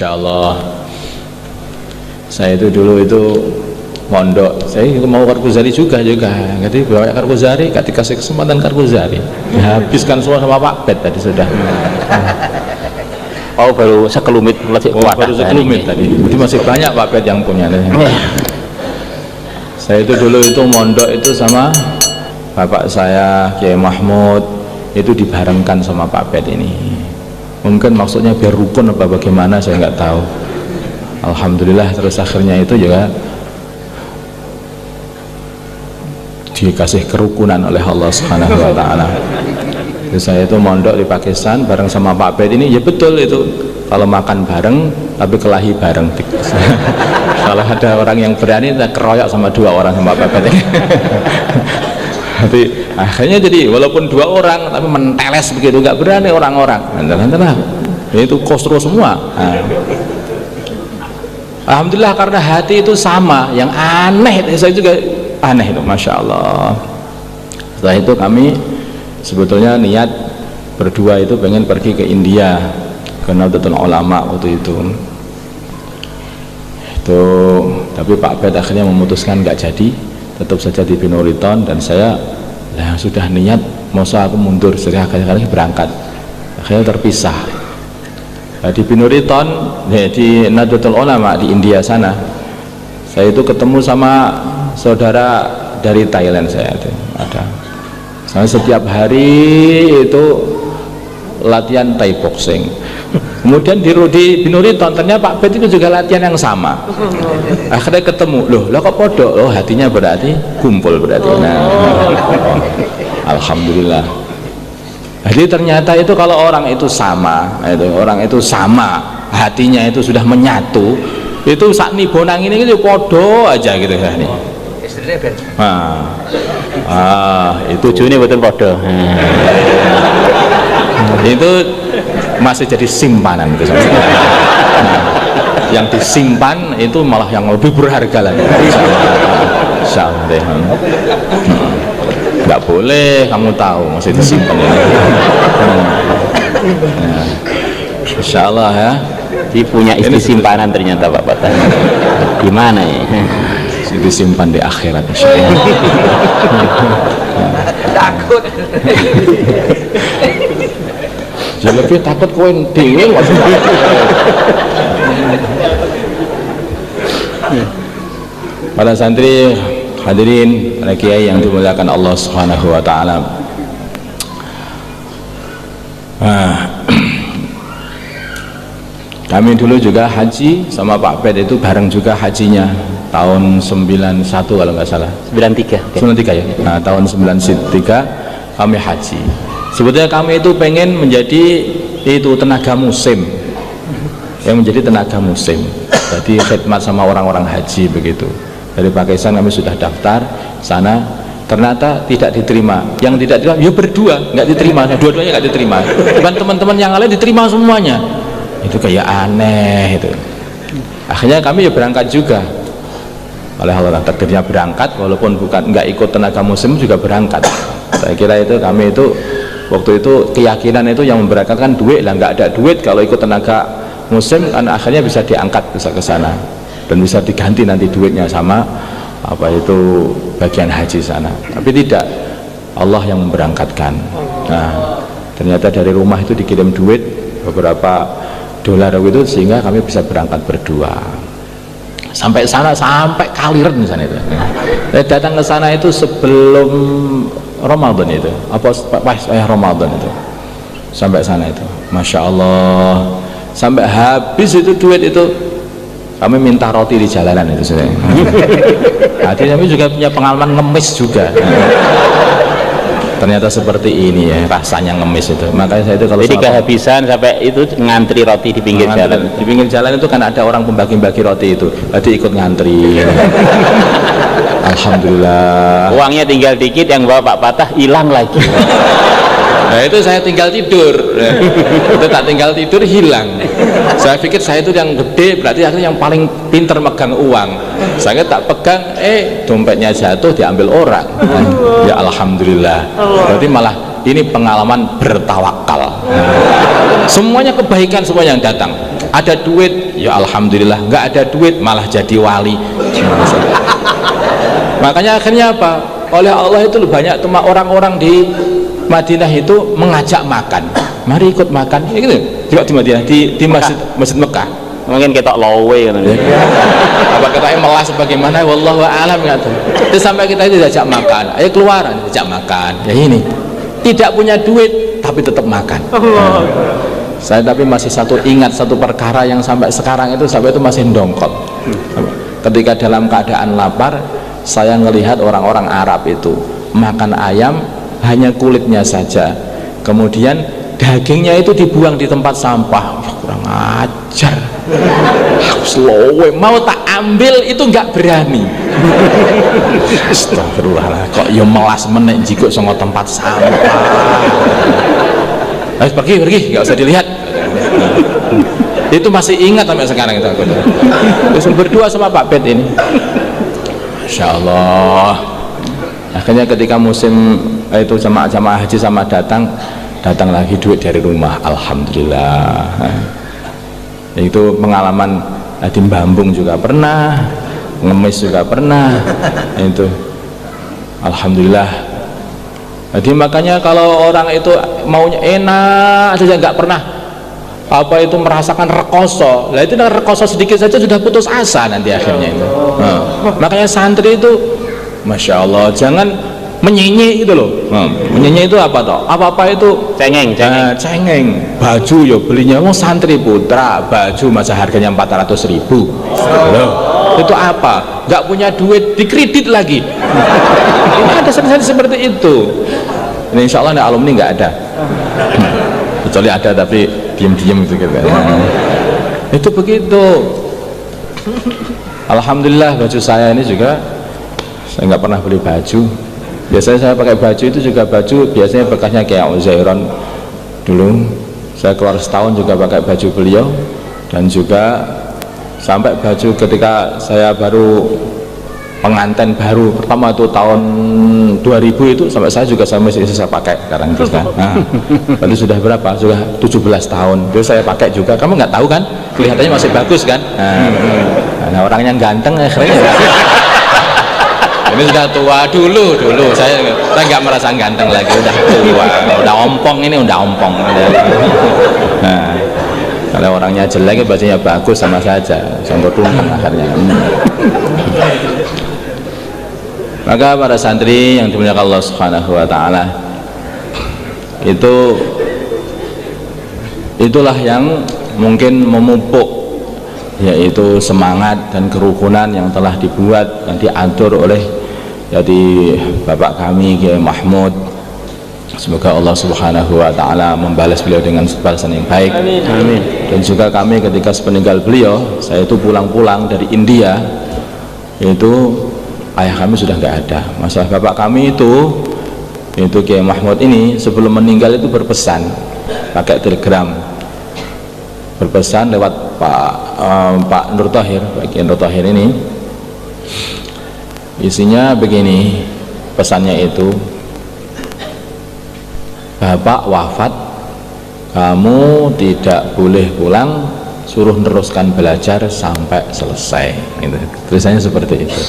Masya Allah. Saya itu dulu itu mondok, saya mau Kargozari juga, jadi bawa Kargozari, gak dikasih kesempatan Kargozari, habiskan semua sama Pak Bet tadi sudah. Oh baru sekelumit, baru sekelumit tadi, jadi masih banyak Pak Bet yang punya. Saya itu dulu itu mondok itu sama bapak saya Kiai Mahmud, itu dibarengkan sama Pak Bet ini. Mungkin maksudnya biar rukun apa bagaimana saya nggak tahu. Alhamdulillah terus akhirnya itu juga dikasih kerukunan oleh Allah Subhanahu wa taala. Saya itu mondok di Pakistan bareng sama Pak Bet ini, ya betul itu kalau makan bareng tapi kelahi bareng. Kalau ada orang yang berani kita keroyok sama 2 orang sama Pak Bet ini. Tapi akhirnya jadi walaupun 2 orang tapi menteles begitu, nggak berani orang-orang. Nah, itu kosro semua. Nah. Alhamdulillah karena hati itu sama, yang aneh saya juga aneh itu, Masya Allah. Setelah itu kami sebetulnya niat berdua itu pengen pergi ke India, ke Nahdlatul Ulama waktu itu. Tapi Pak Bet akhirnya memutuskan nggak jadi, tetap saja di Binuriton, dan saya sudah niat masa aku mundur, sekali-kali berangkat, akhirnya terpisah. Di Binuriton, di Nahdlatul Ulama di India sana, saya itu ketemu sama saudara dari Thailand. Saya itu ada, saya setiap hari itu latihan Thai boxing. Kemudian di Binuriton ternyata Pak Bet itu juga latihan yang sama. Akhirnya ketemu, loh kok podo? Oh hatinya berarti kumpul berarti. Nah, alhamdulillah. Jadi ternyata itu kalau orang itu sama, hatinya itu sudah menyatu, itu saat nih bonang ini itu podo aja gitu ya nih. Itu tujuannya betul podo. Itu masih jadi simpanan itu. Yang disimpan itu malah yang lebih berharga lagi. Nggak boleh kamu tahu masih disimpan ya. Insya Allah ya. Dia punya istri simpanan ternyata Pak Patah. Gimana ya? Disimpan di akhirat insya Allah. Takut. Jadi lebih takut koin dingin. Para santri hadirin, para kiai yang dimuliakan Allah Subhanahu wa taala. Kami dulu juga haji sama Pak Bet itu bareng juga hajinya tahun 91 kalau nggak salah. 93 ya. Nah, tahun 93 kami haji. Sebetulnya kami itu pengen menjadi itu tenaga musim. Yang menjadi tenaga musim. Jadi khidmat sama orang-orang haji begitu. Dari Pakistan kami sudah daftar sana, ternyata tidak diterima. Yang tidak diterima, ya berdua nggak diterima, dua-duanya nggak diterima. Cuman teman-teman yang lain diterima semuanya. Itu kayak aneh itu. Akhirnya kami ya berangkat juga. Oleh Allah takdirnya berangkat, walaupun nggak ikut tenaga musim juga berangkat. Saya kira itu kami itu waktu itu keyakinan itu yang memberangkatkan duit lah, nggak ada duit kalau ikut tenaga musim kan akhirnya bisa diangkat bisa ke sana. Dan bisa diganti nanti duitnya sama apa itu bagian haji sana, tapi tidak, Allah yang memberangkatkan. Nah ternyata dari rumah itu dikirim duit beberapa dolar itu sehingga kami bisa berangkat berdua sampai sana, sampai Kaliren di sana itu. Datang ke sana itu sebelum Ramadan itu, apa pas Ramadan itu, sampai sana itu, Masya Allah, sampai habis itu duit itu. Kami minta roti di jalanan itu saya. Artinya kami juga punya pengalaman ngemis juga. Ternyata seperti ini ya rasanya ngemis itu. Makanya saya itu kalau jadi kehabisan sampai itu ngantri roti di pinggir jalan. Di pinggir jalan itu kan ada orang pembagi-bagi roti itu. Berarti ikut ngantri. Alhamdulillah. Uangnya tinggal dikit, yang bawa Pak Patah hilang lagi. Nah itu saya tinggal tidur. Itu tak tinggal tidur hilang. Saya pikir saya itu yang gede, berarti akhirnya yang paling pinter megang uang. Saya tak pegang, dompetnya jatuh diambil orang. Ya Alhamdulillah. Berarti malah ini pengalaman bertawakal. Semuanya kebaikan semua yang datang. Ada duit ya alhamdulillah. Nggak ada duit malah jadi wali. Makanya akhirnya apa, oleh Allah itu banyak orang-orang di Madinah itu mengajak makan, mari ikut makan gitu. Juga di Madinah, di masjid Mekah mungkin kita lowe kan ya. Apa kita melas bagaimana wallahu a'lam gitu. Terus sampai kita itu diajak makan, ayo keluar, diajak makan. Ya ini tidak punya duit tapi tetap makan. Saya tapi masih ingat satu perkara yang sampai sekarang itu masih dongkol. Ketika dalam keadaan lapar, saya melihat orang-orang Arab itu makan ayam hanya kulitnya saja, kemudian dagingnya itu dibuang di tempat sampah. Kurang ajar, aku slow mau tak ambil itu nggak berani. Astagfirullah, kok ya melas menek jiko sama tempat sampah. Harus pergi nggak usah dilihat. Itu masih ingat sampai sekarang itu aku. Terus berdua sama Pak Pet ini, Masya Allah. Akhirnya ketika musim itu jamaah haji sama datang lagi duit dari rumah, alhamdulillah. Itu pengalaman di Bambung juga pernah, ngemis juga pernah, itu alhamdulillah. Jadi makanya kalau orang itu maunya enak saja, nggak pernah apa itu merasakan rekoso, lah itu rekoso sedikit saja sudah putus asa nanti akhirnya itu. Makanya santri itu Masya Allah jangan menyenyi itu loh. Menyenyi itu apa toh? Apa itu cengeng. Baju ya belinya mau santri putra, baju masa harganya 400.000. Loh, itu apa? Nggak punya duit dikredit lagi. Ada santri seperti itu. Ini insya Allah alumni nggak ada. Kecuali ada tapi diam-diam gitu kan. Itu begitu. Alhamdulillah baju saya ini juga saya nggak pernah beli baju. Biasanya saya pakai baju itu juga baju biasanya bekasnya kayak Uzairon dulu. Saya keluar setahun juga pakai baju beliau, dan juga sampai baju ketika saya baru pengantin baru pertama itu tahun 2000 itu sampai saya masih saya pakai sekarang itu kan. Lalu sudah berapa? Sudah 17 tahun. Itu saya pakai juga. Kamu nggak tahu kan? Kelihatannya masih bagus kan? Nah, orangnya ganteng akhirnya. Ini sudah tua dulu saya nggak merasa ganteng lagi, udah tua, udah ompong ini udah ompong. Nah, kalau orangnya jelek bajunya bagus sama saja, sanggup tumpang akhirnya. Maka para santri yang dimuliakan Allah Subhanahu wa taala, itulah yang mungkin memupuk yaitu semangat dan kerukunan yang telah dibuat dan diatur oleh jadi Bapak kami Kiai Mahmud. Semoga Allah Subhanahu wa taala membalas beliau dengan balasan yang baik. Amin. Dan juga kami ketika sepeninggal beliau, saya itu pulang dari India, itu ayah kami sudah nggak ada. Masalah bapak kami itu Kiai Mahmud ini sebelum meninggal itu berpesan pakai telegram, berpesan lewat Pak Nur Thohir, Pak Kiai Nur Thohir ini. Isinya begini, pesannya itu, Bapak wafat, kamu tidak boleh pulang, suruh meneruskan belajar sampai selesai. Gitu. Tulisannya seperti itu.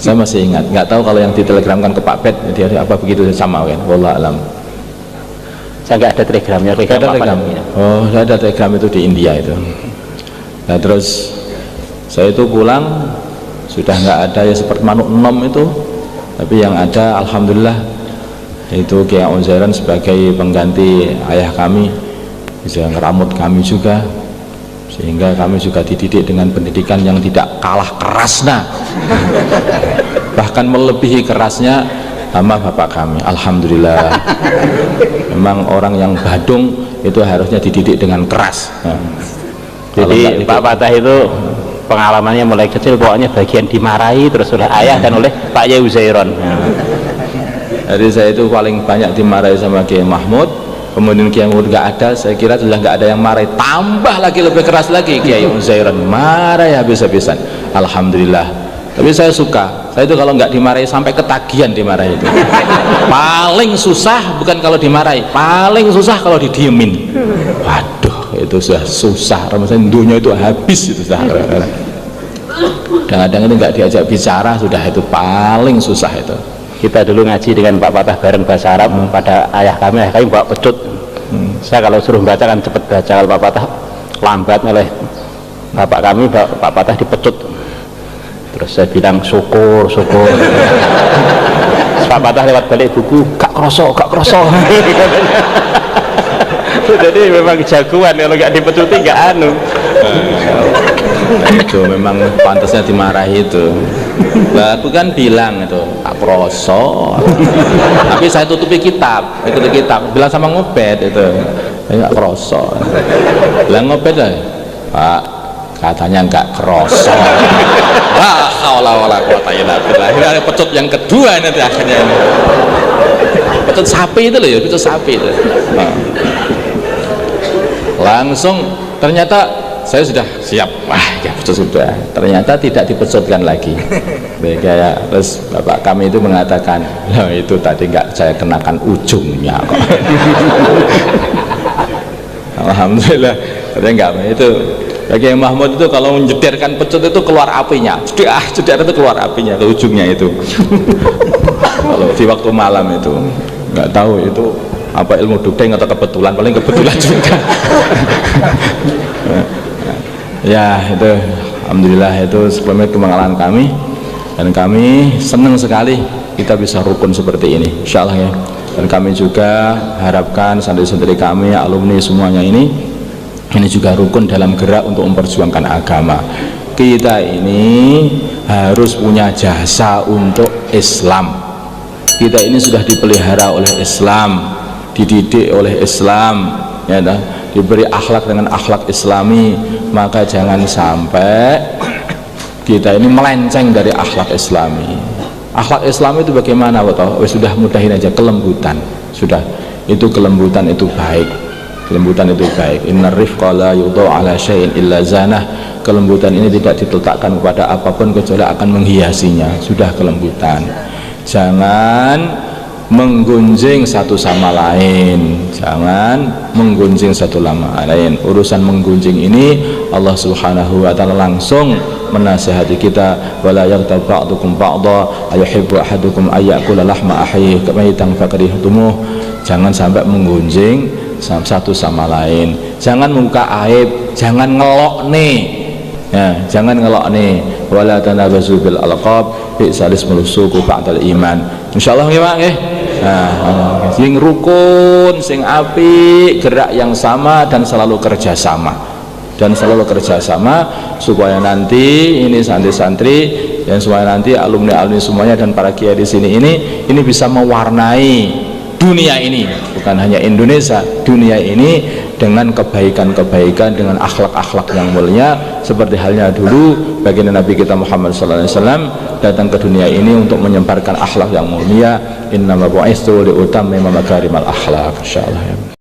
Saya masih ingat, nggak tahu kalau yang ditelegramkan ke Pak Pet dia apa begitu sama kan, wallah alam. Saya nggak ada telegramnya. Telegram. Oh, saya ada telegram itu di India itu. Nah terus saya itu pulang sudah nggak ada ya seperti manuk enom itu, tapi yang ada alhamdulillah itu Kiai Uzairon sebagai pengganti ayah kami, bisa ngeramut kami juga, sehingga kami juga dididik dengan pendidikan yang tidak kalah kerasnya, bahkan melebihi kerasnya sama bapak kami. Alhamdulillah. Memang orang yang Badung itu harusnya dididik dengan keras. Jadi Pak Fatah itu pengalamannya mulai kecil pokoknya bagian dimarahi terus oleh ayah dan oleh Pak Yai Uzairon. Jadi saya itu paling banyak dimarahi sama Kiai Mahmud, kemudian Kiai Mahmud nggak ada, saya kira sudah nggak ada yang marahi, tambah lagi lebih keras lagi Kiai Uzairon marah ya habis-habisan. Alhamdulillah. Tapi saya suka, saya itu kalau nggak dimarahi sampai ketagihan dimarahi itu. Paling susah bukan kalau dimarahi, paling susah kalau didiemin. Waduh, itu sudah susah, Ramadan dunia itu habis itu sudah. Kadang-kadang itu nggak diajak bicara sudah itu paling susah itu. Kita dulu ngaji dengan Pak Patah bareng bahasa Arab pada ayah kami bawa pecut. Saya kalau suruh baca kan cepet baca, kalau Pak Patah lambat oleh bapak kami, Pak Patah dipecut. Terus saya bilang syukur. Pak Patah lewat balik buku, gak kroso. Jadi memang jagoan, kalau gak dipecuti gak anu. Itu memang pantasnya dimarahi itu. Lah aku kan bilang itu gak kroso. Tapi saya tutupi kitab, bilang sama Ngobet itu gak kroso. Lah Ngobet lah, Pak katanya nggak kroso. La haula wala quwata illa billah. Ini ada pecut yang kedua nanti akhirnya ini. Pecut sapi itu loh ya, pecut sapi itu. Nah. Langsung ternyata saya sudah siap. Wah, ya pecut sudah. Ternyata tidak dipecutkan lagi. Kayak terus bapak kami itu mengatakan, "Loh, itu tadi nggak saya kenakan ujungnya kok." Alhamdulillah. Katanya enggak itu. Bagi Mahmud itu kalau menjederkan pecut itu keluar apinya, jedar itu keluar apinya ke ujungnya itu. Kalau di waktu malam itu nggak tahu itu apa ilmu dudeng atau kebetulan, paling kebetulan juga. Ya itu alhamdulillah itu sebelumnya kemanggalan kami, dan kami senang sekali kita bisa rukun seperti ini, insyaallah ya. Dan kami juga harapkan santri-santri kami, alumni semuanya ini juga rukun dalam gerak untuk memperjuangkan agama. Kita ini harus punya jasa untuk Islam. Kita ini sudah dipelihara oleh Islam, dididik oleh Islam, ya, diberi akhlak dengan akhlak Islami. Maka jangan sampai kita ini melenceng dari akhlak Islami. Akhlak Islami itu bagaimana? Sudah mudahin aja, kelembutan. Sudah, itu kelembutan itu baik. Kelembutan itu baik. Innar rifqa la yudau ala syai'in illa zanah. Kelembutan ini tidak diletakkan kepada apapun kecuali akan menghiasinya. Sudah kelembutan. Jangan menggunjing satu sama lain. Jangan menggunjing satu sama lain. Urusan menggunjing ini Allah Subhanahu wa taala langsung menasihati kita, wala yaghtab ba'dukum ba'dha ayuhibbu ahadukum ayyakula lahma akhihi kaitan fakarihtumuh. Jangan sampai menggunjing satu sama lain, jangan muka aib, jangan ngelok nih ya, jangan ngelok nih. Wala tanabazu bil alqab bi'sal ismul fusuq ba'dal iman. Insyaallah nggih Pak nggih. Nah, sing rukun, sing apik, gerak yang sama dan selalu kerjasama. Supaya nanti ini santri-santri dan supaya nanti alumni-alumni semuanya dan para kiai di sini ini bisa mewarnai dunia ini, bukan hanya Indonesia, dunia ini dengan kebaikan-kebaikan, dengan akhlak-akhlak yang mulia, seperti halnya dulu baginda Nabi kita Muhammad SAW datang ke dunia ini untuk menyebarkan akhlak yang mulia. Innama bu'itsu liutammima makarimal akhlak. Insyaallah ya.